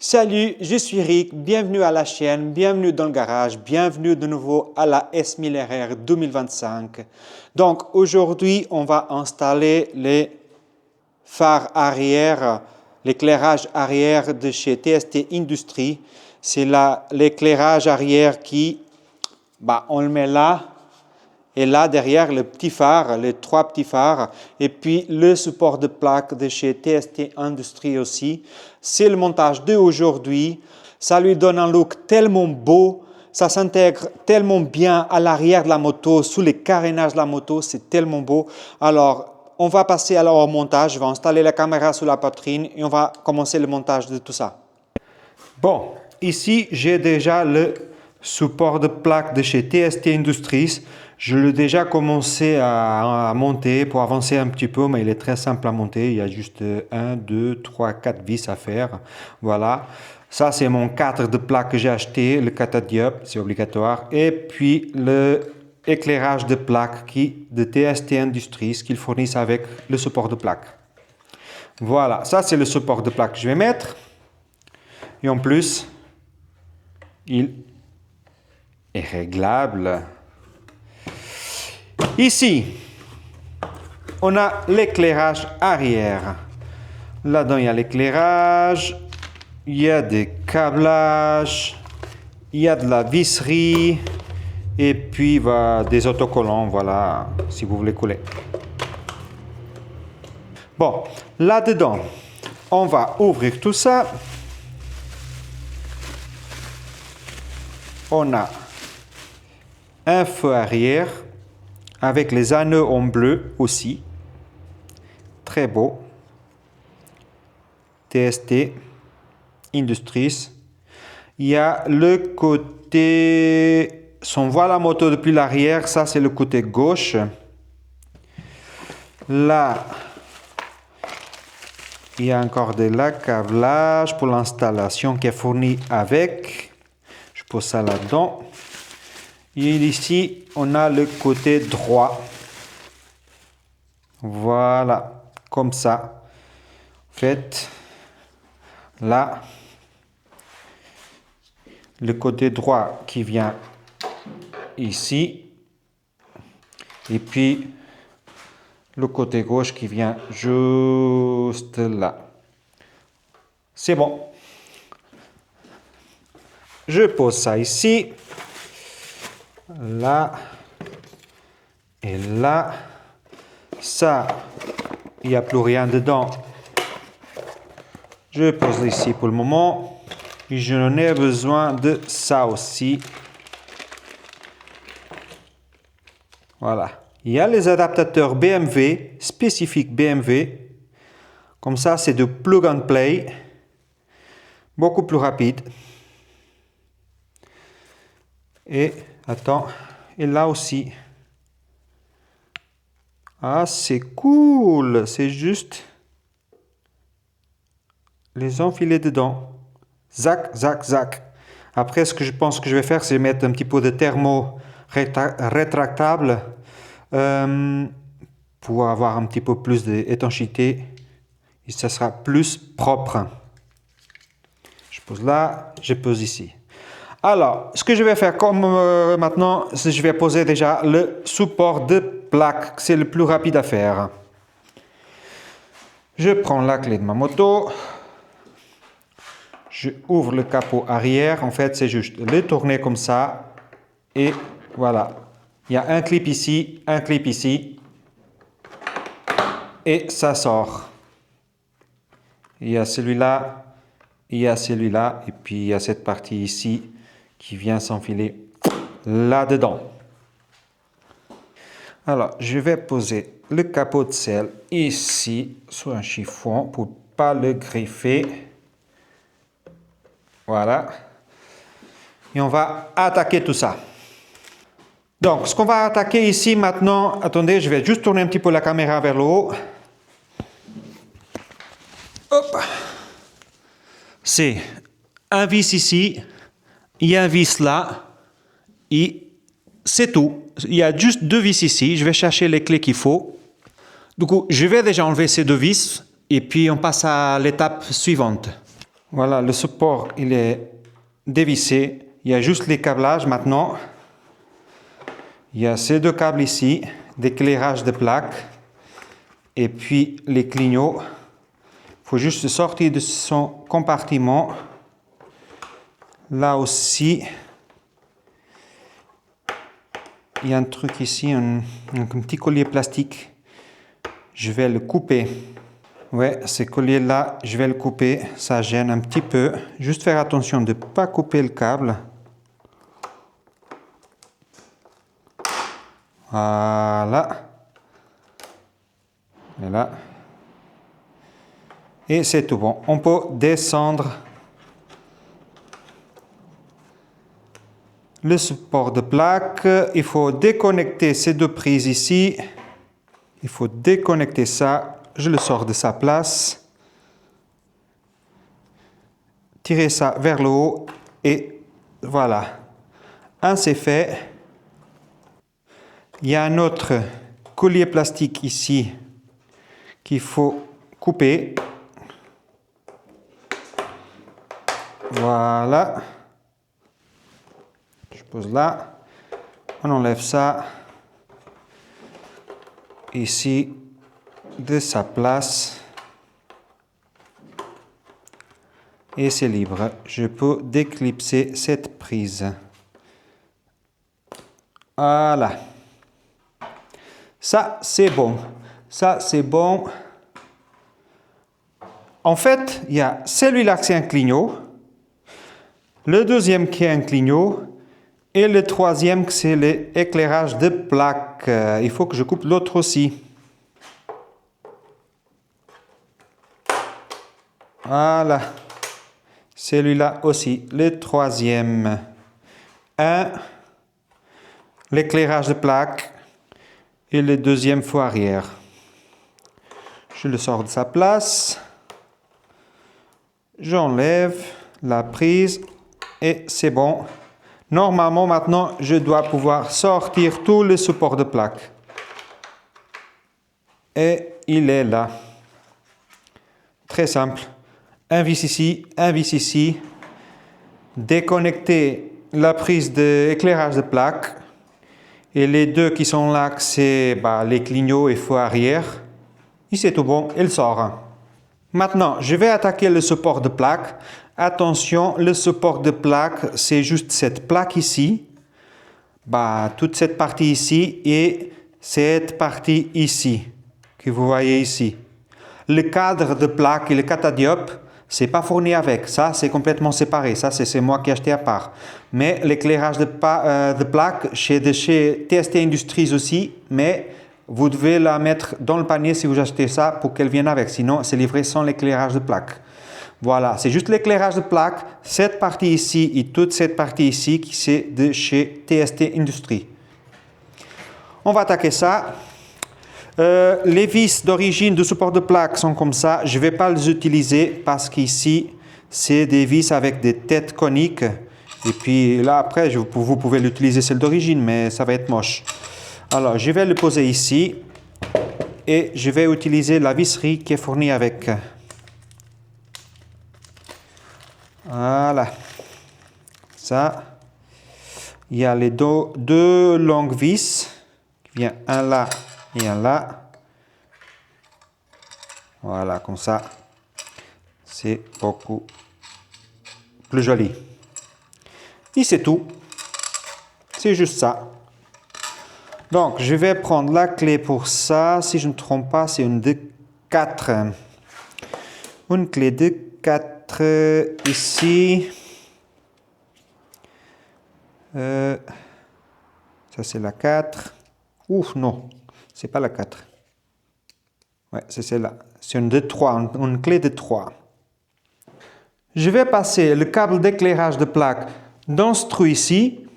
Salut, je suis Rick, bienvenue à la chaîne, bienvenue dans le garage, bienvenue de nouveau à la S1000RR 2025. Donc aujourd'hui, on va installer les phares arrière, l'éclairage arrière de chez TST Industries. C'est l'éclairage arrière qui, on le met là. Et là, derrière, le petit phare, les trois petits phares, et puis le support de plaque de chez TST Industries aussi. C'est le montage d'aujourd'hui. Ça lui donne un look tellement beau, ça s'intègre tellement bien à l'arrière de la moto, sous les carénages de la moto, c'est tellement beau. Alors, on va passer alors au montage. Je vais installer la caméra sous la poitrine et on va commencer le montage de tout ça. Bon, ici, j'ai déjà le support de plaque de chez TST Industries. Je l'ai déjà commencé à monter pour avancer un petit peu, mais il est très simple à monter. Il y a juste 1, 2, 3, 4 vis à faire. Voilà. Ça, c'est mon cadre de plaque que j'ai acheté, le catadiop, c'est obligatoire. Et puis, l'éclairage de plaque de TST Industries qu'ils fournissent avec le support de plaque. Voilà, ça, c'est le support de plaque que je vais mettre. Et en plus, il est réglable. Ici, on a l'éclairage arrière. Là-dedans, il y a l'éclairage, il y a des câblages, il y a de la visserie et puis des autocollants, voilà, si vous voulez coller. Bon, là-dedans, on va ouvrir tout ça. On a un feu arrière avec les anneaux en bleu aussi. Très beau. TST Industries. Il y a le côté... Si on voit la moto depuis l'arrière, ça c'est le côté gauche. Là, il y a encore de l'accâblage pour l'installation qui est fourni avec. Je pose ça là-dedans. Et ici, on a le côté droit. Voilà, comme ça. En fait, là, le côté droit qui vient ici. Et puis, le côté gauche qui vient juste là. C'est bon. Je pose ça ici. Là et là, ça, il n'y a plus rien dedans. Je pose ici pour le moment. Et je n'en ai besoin de ça aussi. Voilà. Il y a les adaptateurs BMW, spécifiques BMW. Comme ça, c'est de plug and play. Beaucoup plus rapide. Et attends, et là aussi. Ah, c'est cool. C'est juste les enfiler dedans. Zac, zac, zac. Après, ce que je pense que je vais faire, c'est mettre un petit peu de thermo rétractable pour avoir un petit peu plus d'étanchéité. Et ça sera plus propre. Je pose là, je pose ici. Alors, ce que je vais faire comme maintenant, c'est que je vais poser déjà le support de plaque. C'est le plus rapide à faire. Je prends la clé de ma moto. Je ouvre le capot arrière. En fait, c'est juste le tourner comme ça. Et voilà. Il y a un clip ici, un clip ici. Et ça sort. Il y a celui-là, il y a celui-là. Et puis, il y a cette partie ici qui vient s'enfiler là-dedans. Alors, je vais poser le capot de selle ici sur un chiffon pour ne pas le griffer. Voilà. Et on va attaquer tout ça. Donc, ce qu'on va attaquer ici maintenant, attendez, je vais juste tourner un petit peu la caméra vers le haut. Hop. C'est un vis ici. Il y a un vis là, et c'est tout. Il y a juste deux vis ici. Je vais chercher les clés qu'il faut. Du coup, je vais déjà enlever ces deux vis, et puis on passe à l'étape suivante. Voilà, le support, il est dévissé. Il y a juste les câblages maintenant. Il y a ces deux câbles ici, d'éclairage de plaque. Et puis les clignots. Il faut juste sortir de son compartiment. Là aussi, il y a un truc ici, un petit collier plastique. Je vais le couper. Ouais, ce collier-là, je vais le couper. Ça gêne un petit peu. Juste faire attention de ne pas couper le câble. Voilà. Et là. Et c'est tout bon. On peut descendre le support de plaque. Il faut déconnecter ces deux prises ici. Il faut déconnecter ça. Je le sors de sa place. Tirez ça vers le haut et voilà. Un, c'est fait. Il y a un autre collier plastique ici qu'il faut couper. Voilà. Je pose là. On enlève ça. Ici, de sa place. Et c'est libre. Je peux déclipser cette prise. Voilà. Ça, c'est bon. Ça, c'est bon. En fait, il y a celui-là qui est un clignot. Le deuxième qui est un clignot. Et le troisième, c'est l'éclairage de plaque. Il faut que je coupe l'autre aussi. Voilà. Celui-là aussi, le troisième. Un, l'éclairage de plaque. Et le deuxième faux arrière. Je le sors de sa place. J'enlève la prise. Et c'est bon. Normalement, maintenant, je dois pouvoir sortir tout le support de plaque. Et il est là. Très simple. Un vis ici, un vis ici. Déconnecter la prise d'éclairage de plaque. Et les deux qui sont là, c'est les clignots et faux arrière. Et c'est tout bon, il sort. Maintenant, je vais attaquer le support de plaque. Attention, le support de plaque, c'est juste cette plaque ici. Toute cette partie ici et cette partie ici, que vous voyez ici. Le cadre de plaque et le catadiope, c'est pas fourni avec. Ça, c'est complètement séparé. Ça, c'est moi qui ai acheté à part. Mais l'éclairage de plaque, chez TST Industries aussi, mais vous devez la mettre dans le panier si vous achetez ça pour qu'elle vienne avec. Sinon, c'est livré sans l'éclairage de plaque. Voilà, c'est juste l'éclairage de plaque, cette partie ici et toute cette partie ici qui c'est de chez TST Industries. On va attaquer ça. Les vis d'origine du support de plaque sont comme ça. Je ne vais pas les utiliser parce qu'ici, c'est des vis avec des têtes coniques. Et puis là, après, vous pouvez l'utiliser celle d'origine, mais ça va être moche. Alors, je vais le poser ici. Et je vais utiliser la visserie qui est fournie avec. Voilà. Ça. Il y a les deux longues vis. Il y a un là et un là. Voilà, comme ça. C'est beaucoup plus joli. Et c'est tout. C'est juste ça. Donc, je vais prendre la clé pour ça. Si je ne me trompe pas, c'est une de 4. Une clé de 4 ici. Ça, c'est la 4. Ouf, non. C'est pas la 4. Ouais, c'est celle-là. C'est une de 3, une clé de 3. Je vais passer le câble d'éclairage de plaque dans ce trou ici.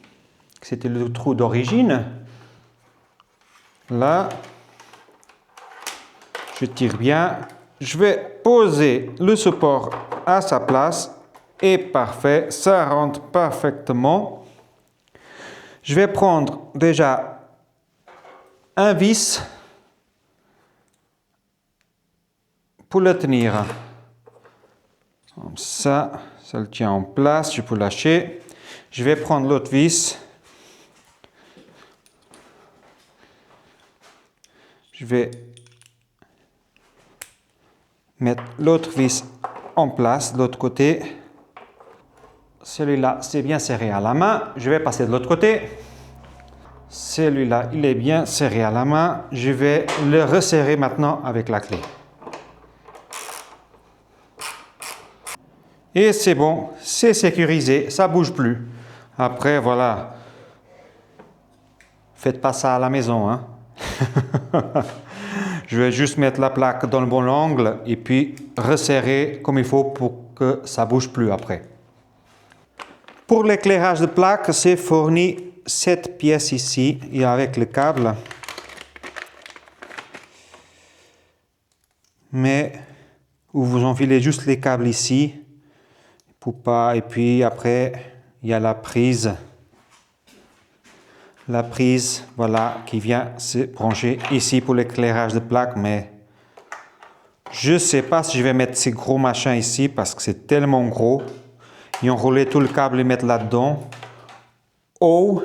C'était le trou d'origine. Là. Je tire bien. Je vais poser le support à sa place. Et parfait, ça rentre parfaitement. Je vais prendre déjà un vis pour le tenir. Comme ça le tient en place, je peux lâcher. Je vais prendre l'autre vis. Je vais mettre l'autre vis en place de l'autre côté. Celui-là, c'est bien serré à la main. Je vais passer de l'autre côté. Celui-là, il est bien serré à la main. Je vais le resserrer maintenant avec la clé. Et c'est bon, c'est sécurisé, ça ne bouge plus. Après, voilà, faites pas ça à la maison, hein. Je vais juste mettre la plaque dans le bon angle et puis resserrer comme il faut pour que ça ne bouge plus après. Pour l'éclairage de plaque, c'est fourni cette pièce ici et avec le câble. Mais vous enfilez juste les câbles ici. Et puis après, il y a la prise. La prise, voilà, qui vient se brancher ici pour l'éclairage de plaque, mais je ne sais pas si je vais mettre ces gros machins ici parce que c'est tellement gros. Et enrouler tout le câble et mettre là-dedans. Ou,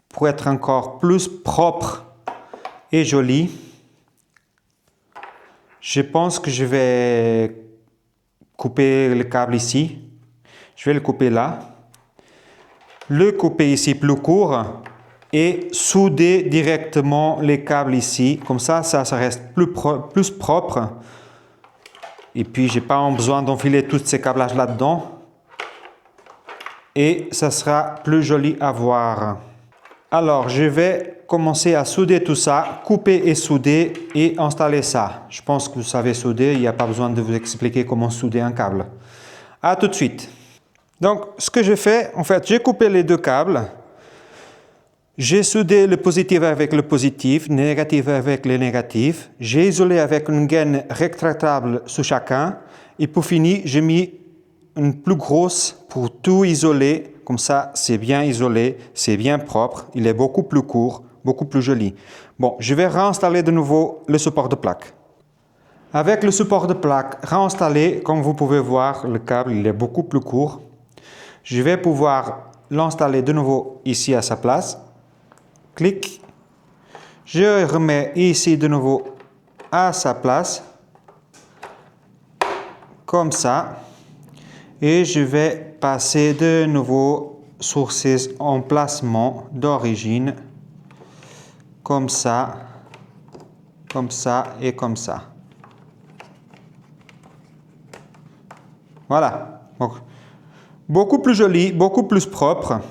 pour être encore plus propre et joli, je pense que je vais couper le câble ici. Je vais le couper là. Le couper ici plus court et souder directement les câbles ici. Comme ça reste plus propre. Et puis, je n'ai pas besoin d'enfiler tous ces câblages là-dedans. Et ça sera plus joli à voir. Alors, je vais commencer à souder tout ça, couper et souder et installer ça. Je pense que vous savez souder, il n'y a pas besoin de vous expliquer comment souder un câble. À tout de suite. Donc, ce que je fais, en fait, j'ai coupé les deux câbles. J'ai soudé le positif avec le positif, le négatif avec le négatif. J'ai isolé avec une gaine rétractable sous chacun. Et pour finir, j'ai mis une plus grosse pour tout isoler. Comme ça, c'est bien isolé, c'est bien propre. Il est beaucoup plus court, beaucoup plus joli. Bon, je vais réinstaller de nouveau le support de plaque. Avec le support de plaque réinstallé, comme vous pouvez voir, le câble il est beaucoup plus court. Je vais pouvoir l'installer de nouveau ici à sa place. Clic. Je remets ici de nouveau à sa place. Comme ça. Et je vais passer de nouveau sur ses emplacements d'origine. Comme ça et comme ça. Voilà. Donc, beaucoup plus joli, beaucoup plus propre.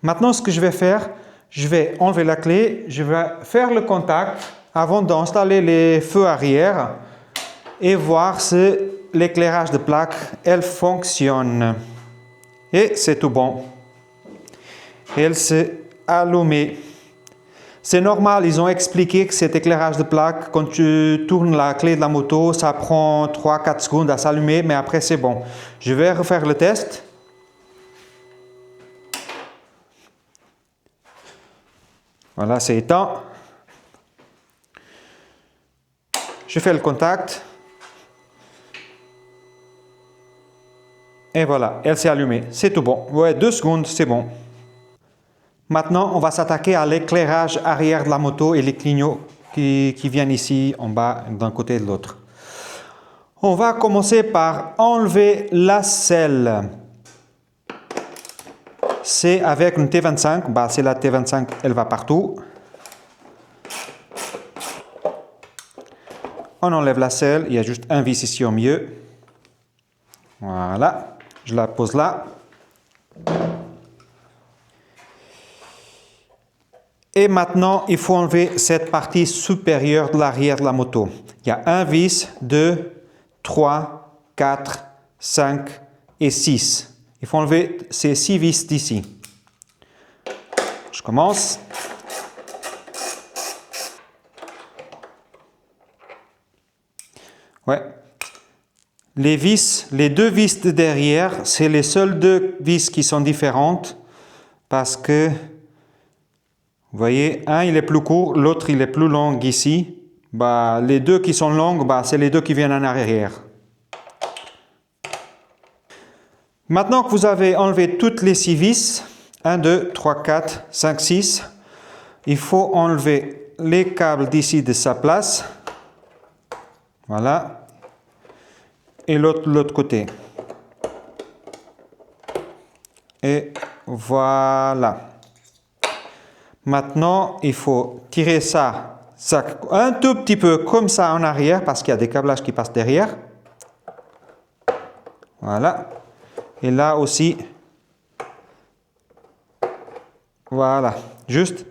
Maintenant, ce que je vais faire, je vais enlever la clé, je vais faire le contact avant d'installer les feux arrière et voir si l'éclairage de plaque, elle fonctionne. Et c'est tout bon. Elle s'est allumée. C'est normal, ils ont expliqué que cet éclairage de plaque, quand tu tournes la clé de la moto, ça prend 3-4 secondes à s'allumer, mais après c'est bon. Je vais refaire le test. Voilà, c'est éteint. Je fais le contact. Et voilà, elle s'est allumée. C'est tout bon. Ouais, 2 secondes, c'est bon. Maintenant, on va s'attaquer à l'éclairage arrière de la moto et les clignots qui viennent ici en bas d'un côté et de l'autre. On va commencer par enlever la selle. C'est avec une T25. Bah, c'est la T25, elle va partout. On enlève la selle. Il y a juste un vis ici au milieu. Voilà. Je la pose là. Et maintenant, il faut enlever cette partie supérieure de l'arrière de la moto. Il y a un vis, 2, 3, 4, 5 et 6. Il faut enlever ces 6 vis d'ici. Je commence. Ouais. Les vis, les 2 vis de derrière, c'est les seules 2 vis qui sont différentes parce que, vous voyez, un il est plus court, l'autre il est plus long ici. Bah, les 2 qui sont longues, bah, c'est les 2 qui viennent en arrière. Maintenant que vous avez enlevé toutes les 6 vis, 1, 2, 3, 4, 5, 6, il faut enlever les câbles d'ici de sa place. Voilà. Et l'autre de l'autre côté. Et voilà. Maintenant, il faut tirer ça un tout petit peu comme ça en arrière parce qu'il y a des câblages qui passent derrière. Voilà. Et là aussi. Voilà. Juste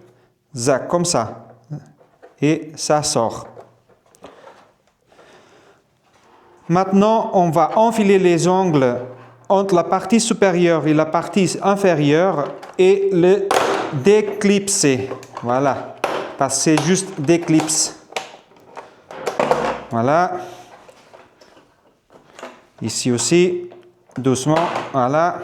zac comme ça. Et ça sort. Maintenant, on va enfiler les ongles entre la partie supérieure et la partie inférieure et le déclipser. Voilà. Parce que c'est juste déclipse. Voilà. Ici aussi, doucement. Voilà.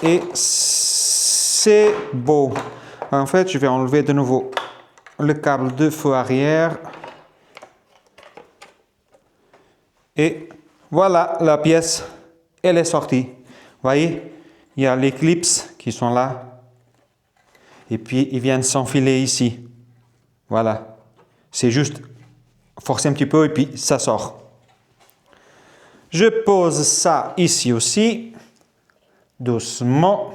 Et c'est beau. En fait, je vais enlever de nouveau le câble de feu arrière. Et voilà, la pièce, elle est sortie. Vous voyez, il y a les clips qui sont là. Et puis, ils viennent s'enfiler ici. Voilà. C'est juste forcer un petit peu et puis ça sort. Je pose ça ici aussi. Doucement.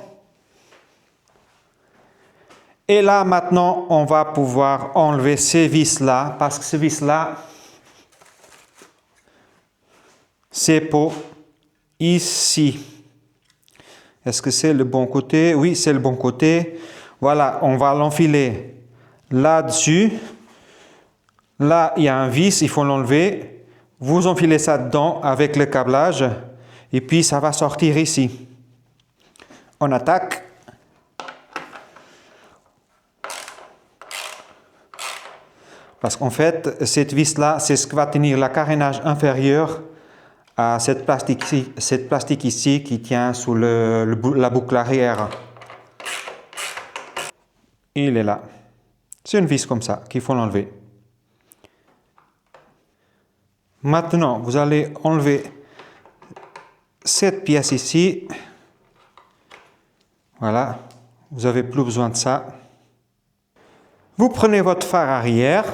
Et là, maintenant, on va pouvoir enlever ces vis-là. Parce que ces vis-là, c'est pour ici. Est-ce que c'est le bon côté? Oui, c'est le bon côté. Voilà, on va l'enfiler là-dessus. Là, il y a un vis, il faut l'enlever. Vous enfilez ça dedans avec le câblage. Et puis, ça va sortir ici. On attaque. Parce qu'en fait, cette vis-là, c'est ce qui va tenir le carénage inférieur à cette plastique ici qui tient sous la boucle arrière. Il est là. C'est une vis comme ça qu'il faut l'enlever. Maintenant, vous allez enlever cette pièce ici. Voilà. Vous n'avez plus besoin de ça. Vous prenez votre phare arrière.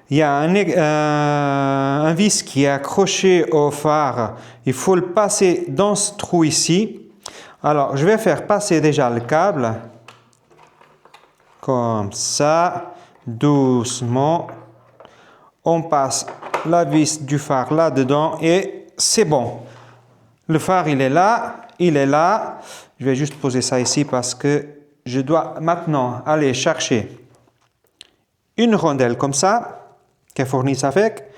Il y a un vis qui est accroché au phare. Il faut le passer dans ce trou ici. Alors, je vais faire passer déjà le câble. Comme ça. Doucement. On passe la vis du phare là-dedans et c'est bon. Le phare, il est là. Il est là. Je vais juste poser ça ici parce que je dois maintenant aller chercher une rondelle comme ça. Qu'elle fournisse avec,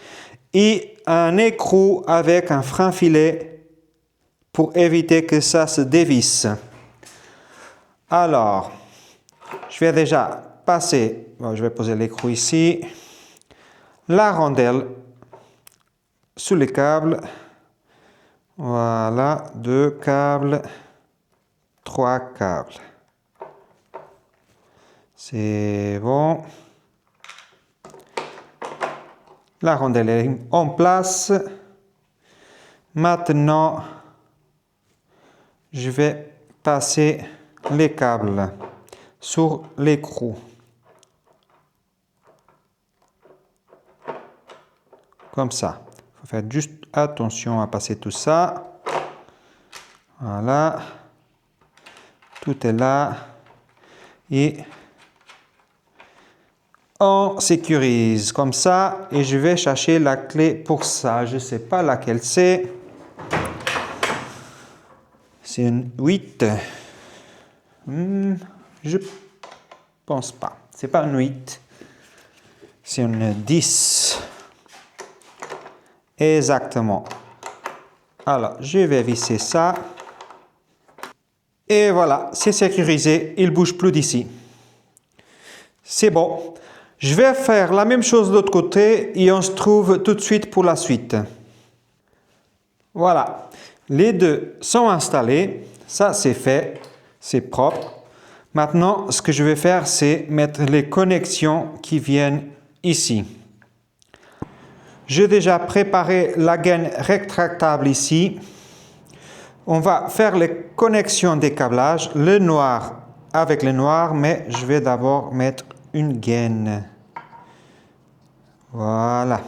et un écrou avec un frein filet pour éviter que ça se dévisse. Alors, je vais déjà passer, je vais poser l'écrou ici, la rondelle sous les câbles, voilà, 2 câbles, 3 câbles. C'est bon. La rondelle est en place. Maintenant, je vais passer les câbles sur l'écrou. Comme ça. Il faut faire juste attention à passer tout ça. Voilà. Tout est là. Et on sécurise comme ça et je vais chercher la clé pour ça. Je ne sais pas laquelle c'est. C'est une 8. Je pense pas. C'est pas une 8. C'est une 10. Exactement. Alors, je vais visser ça. Et voilà, c'est sécurisé. Il ne bouge plus d'ici. C'est bon. Je vais faire la même chose de l'autre côté et on se trouve tout de suite pour la suite. Voilà. Les deux sont installés. Ça, c'est fait. C'est propre. Maintenant, ce que je vais faire, c'est mettre les connexions qui viennent ici. J'ai déjà préparé la gaine rétractable ici. On va faire les connexions des câblages, le noir avec le noir, mais je vais d'abord mettre une gaine. Voilà.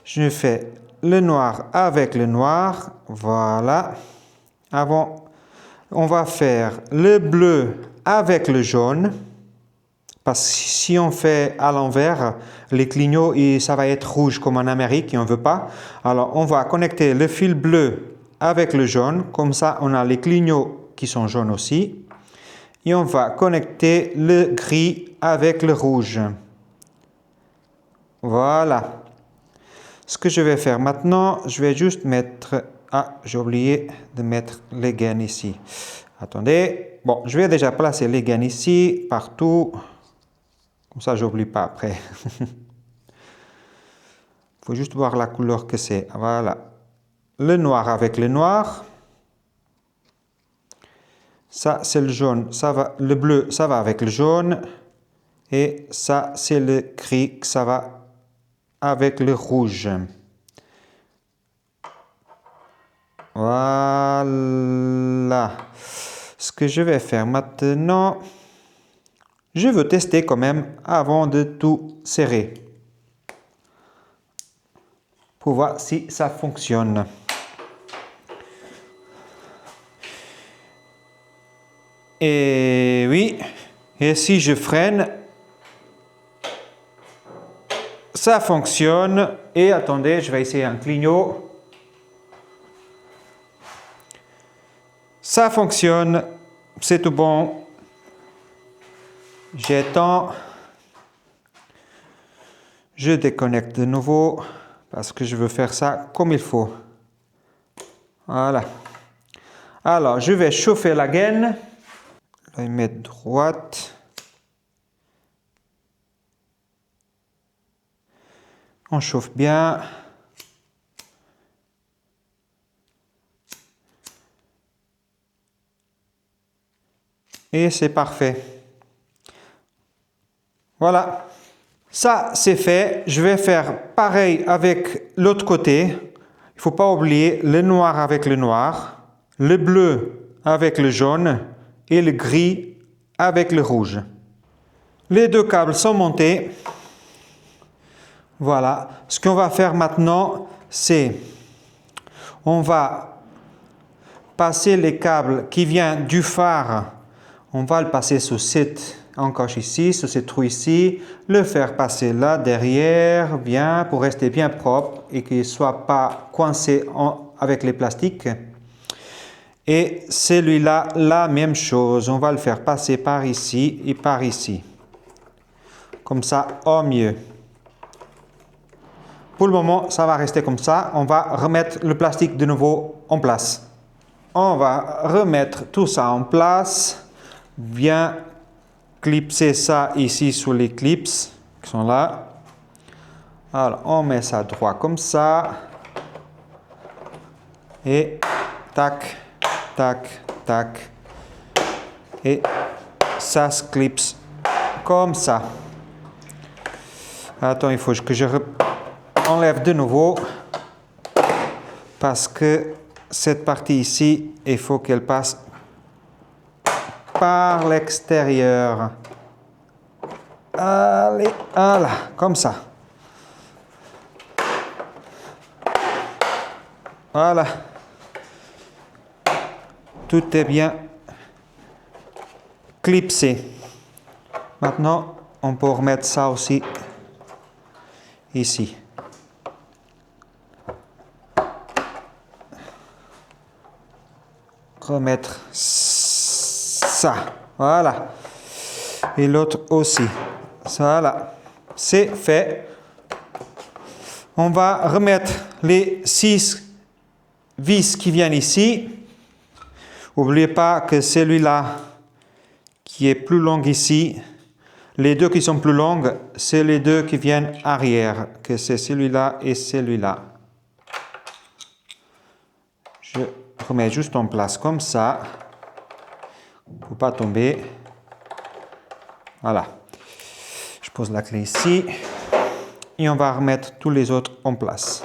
Je fais le noir avec le noir. Voilà. Avant, on va faire le bleu avec le jaune. Parce que si on fait à l'envers, les clignots, ça va être rouge comme en Amérique et on ne veut pas. Alors, on va connecter le fil bleu avec le jaune. Comme ça, on a les clignots qui sont jaunes aussi. Et on va connecter le gris avec le rouge. Voilà. Ce que je vais faire maintenant, je vais juste mettre... Ah, j'ai oublié de mettre les gaines ici. Attendez. Bon, je vais déjà placer les gaines ici, partout. Comme ça, je n'oublie pas après. Il faut juste voir la couleur que c'est. Voilà. Le noir avec le noir. Ça, c'est le jaune. Ça va, le bleu, ça va avec le jaune. Et ça, c'est le gris. Ça va avec le rouge. Voilà. Ce que je vais faire maintenant, je veux tester quand même avant de tout serrer. Pour voir si ça fonctionne. Et oui, et si je freine, ça fonctionne. Et attendez, je vais essayer un clignot. Ça fonctionne, c'est tout bon. J'éteins. Je déconnecte de nouveau parce que je veux faire ça comme il faut. Voilà. Alors, je vais chauffer la gaine. Je vais mettre droite. On chauffe bien. Et c'est parfait. Voilà. Ça, c'est fait. Je vais faire pareil avec l'autre côté. Il ne faut pas oublier le noir avec le noir, le bleu avec le jaune et le gris avec le rouge. Les deux câbles sont montés. Voilà. Ce qu'on va faire maintenant, c'est on va passer les câbles qui viennent du phare. On va le passer sur cette encoche ici, sur ce trou ici, le faire passer là derrière, bien, pour rester bien propre et qu'il ne soit pas coincé avec les plastiques. Et celui-là, la même chose, on va le faire passer par ici et par ici. Comme ça, au mieux. Pour le moment, ça va rester comme ça. On va remettre le plastique de nouveau en place. On va remettre tout ça en place. Bien clipser ça ici sur les clips qui sont là. Alors, on met ça droit comme ça. Et tac, tac, tac. Et ça se clipse comme ça. Attends, il faut que je enlève de nouveau. Parce que cette partie ici, il faut qu'elle passe par l'extérieur. Allez, voilà, comme ça. Voilà. Tout est bien clipsé. Maintenant, on peut remettre ça aussi ici. Remettre ça. Voilà. Et l'autre aussi. Voilà. C'est fait. On va remettre les 6 vis qui viennent ici. N'oubliez pas que celui-là qui est plus long ici, les deux qui sont plus longues, c'est les deux qui viennent arrière, que c'est celui-là et celui-là. Je remets juste en place comme ça, pour ne pas tomber. Voilà. Je pose la clé ici. et on va remettre tous les autres en place.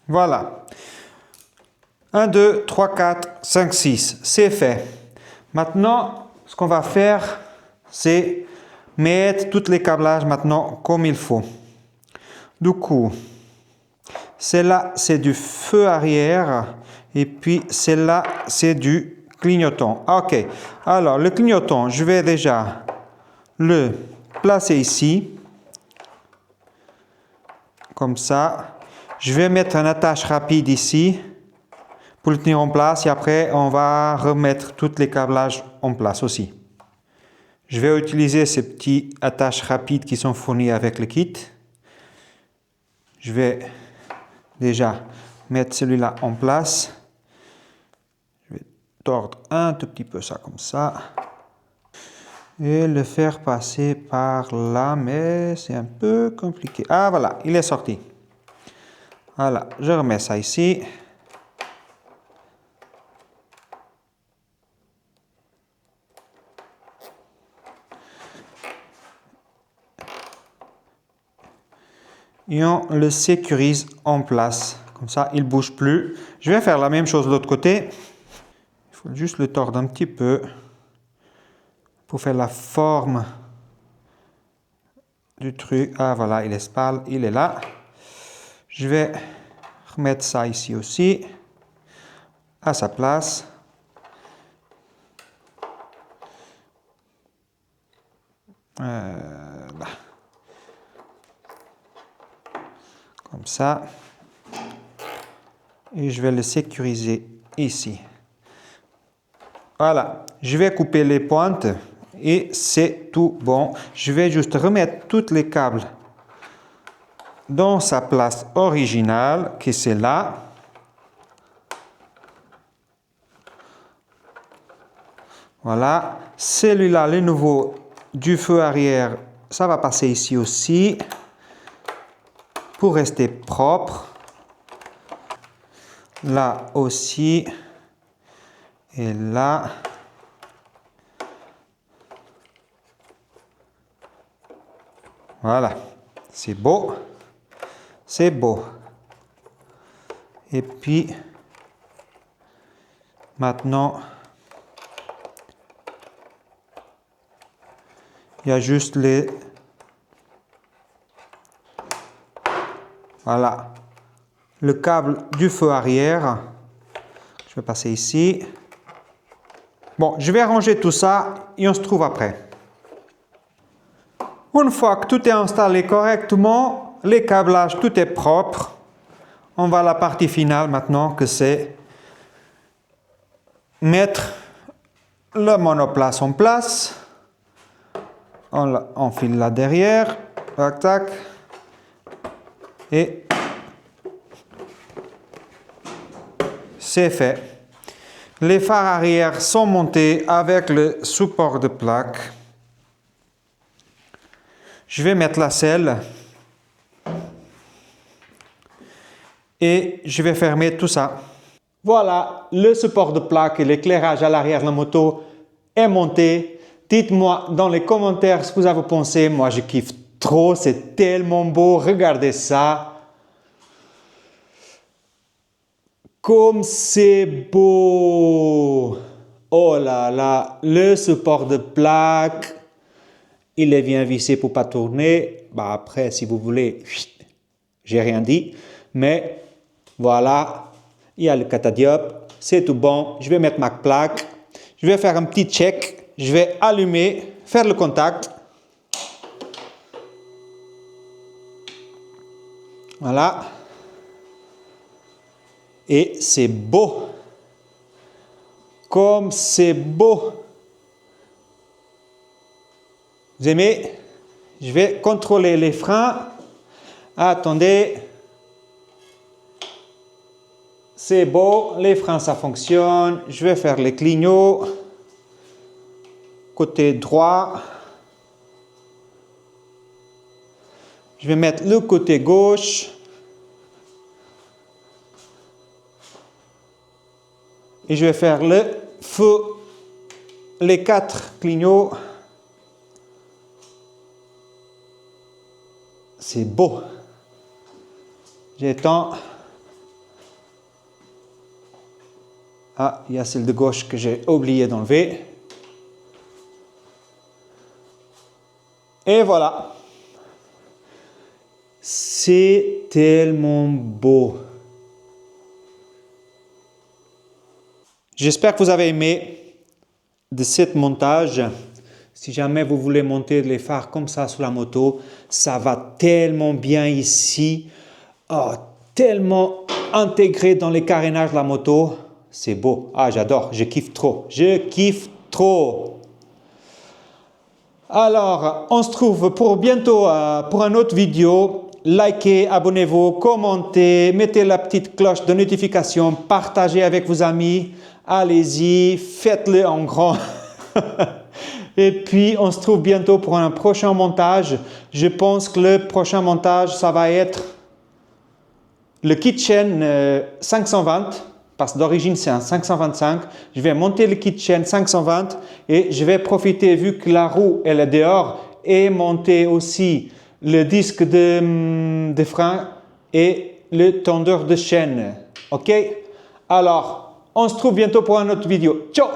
Voilà. 1, 2, 3, 4, 5, 6. C'est fait. Maintenant, ce qu'on va faire, c'est mettre tous les câblages maintenant comme il faut. Du coup, celle-là, c'est du feu arrière. Et puis, celle-là, c'est du clignotant. Ok. Alors, le clignotant, je vais déjà le placer ici. Comme ça. Je vais mettre une attache rapide ici pour le tenir en place. Et après, on va remettre tous les câblages en place aussi. Je vais utiliser ces petits attaches rapides qui sont fournis avec le kit. Je vais déjà mettre celui-là en place. Je vais tordre un tout petit peu ça comme ça. Et le faire passer par là, mais c'est un peu compliqué. Ah voilà, il est sorti. Voilà, je remets ça ici. Et on le sécurise en place. Comme ça, il ne bouge plus. Je vais faire la même chose de l'autre côté. Il faut juste le tordre un petit peu pour faire la forme du truc. Ah voilà, il est pâle, il est là. Je vais remettre ça ici aussi, à sa place. Là. Comme ça. Et je vais le sécuriser ici. Voilà, je vais couper les pointes et c'est tout bon. Je vais juste remettre tous les câbles dans sa place originale, qui c'est là. Voilà, celui-là, le nouveau du feu arrière, ça va passer ici aussi pour rester propre. Là aussi. Et là. Voilà, c'est beau. C'est beau. Et puis, maintenant, il y a juste les... Voilà, le câble du feu arrière. Je vais passer ici. Bon, je vais ranger tout ça et on se trouve après. Une fois que tout est installé correctement, les câblages, tout est propre, on va à la partie finale maintenant, que c'est mettre le monoplace en place. On enfile là derrière, tac, tac, et c'est fait. Les phares arrière sont montés avec le support de plaque. Je vais mettre la selle et je vais fermer tout ça. Voilà, le support de plaque et l'éclairage à l'arrière de la moto est monté. Dites-moi dans les commentaires ce que vous avez pensé. Moi, je kiffe trop, c'est tellement beau. Regardez ça. Comme c'est beau! Oh là là, le support de plaque, il est bien vissé pour ne pas tourner. Bah après, si vous voulez, j'ai rien dit. Mais voilà, il y a le catadiop, c'est tout bon. Je vais mettre ma plaque. Je vais faire un petit check. Je vais allumer, faire le contact. Voilà. Et c'est beau. Comme c'est beau. Vous aimez? Je vais contrôler les freins. Attendez. C'est beau. Les freins, ça fonctionne. Je vais faire les clignots. Côté droit. Je vais mettre le côté gauche. Et je vais faire le feu, les 4 clignots. C'est beau. J'étends. Ah, il y a celle de gauche que j'ai oublié d'enlever. Et voilà. C'est tellement beau. J'espère que vous avez aimé de ce montage. Si jamais vous voulez monter les phares comme ça sur la moto, ça va tellement bien ici. Oh, tellement intégré dans les carénages de la moto. C'est beau. Ah, j'adore. Je kiffe trop. Je kiffe trop. Alors, on se trouve pour bientôt pour une autre vidéo. Likez, abonnez-vous, commentez, mettez la petite cloche de notification, partagez avec vos amis. Allez-y, faites-le en grand. Et puis, on se trouve bientôt pour un prochain montage. Je pense que le prochain montage, ça va être le kitchen 520, parce que d'origine c'est un 525. Je vais monter le kitchen 520 et je vais profiter, vu que la roue elle est dehors, et monter aussi le disque de frein et le tendeur de chaîne. Ok? Alors, on se trouve bientôt pour une autre vidéo. Ciao!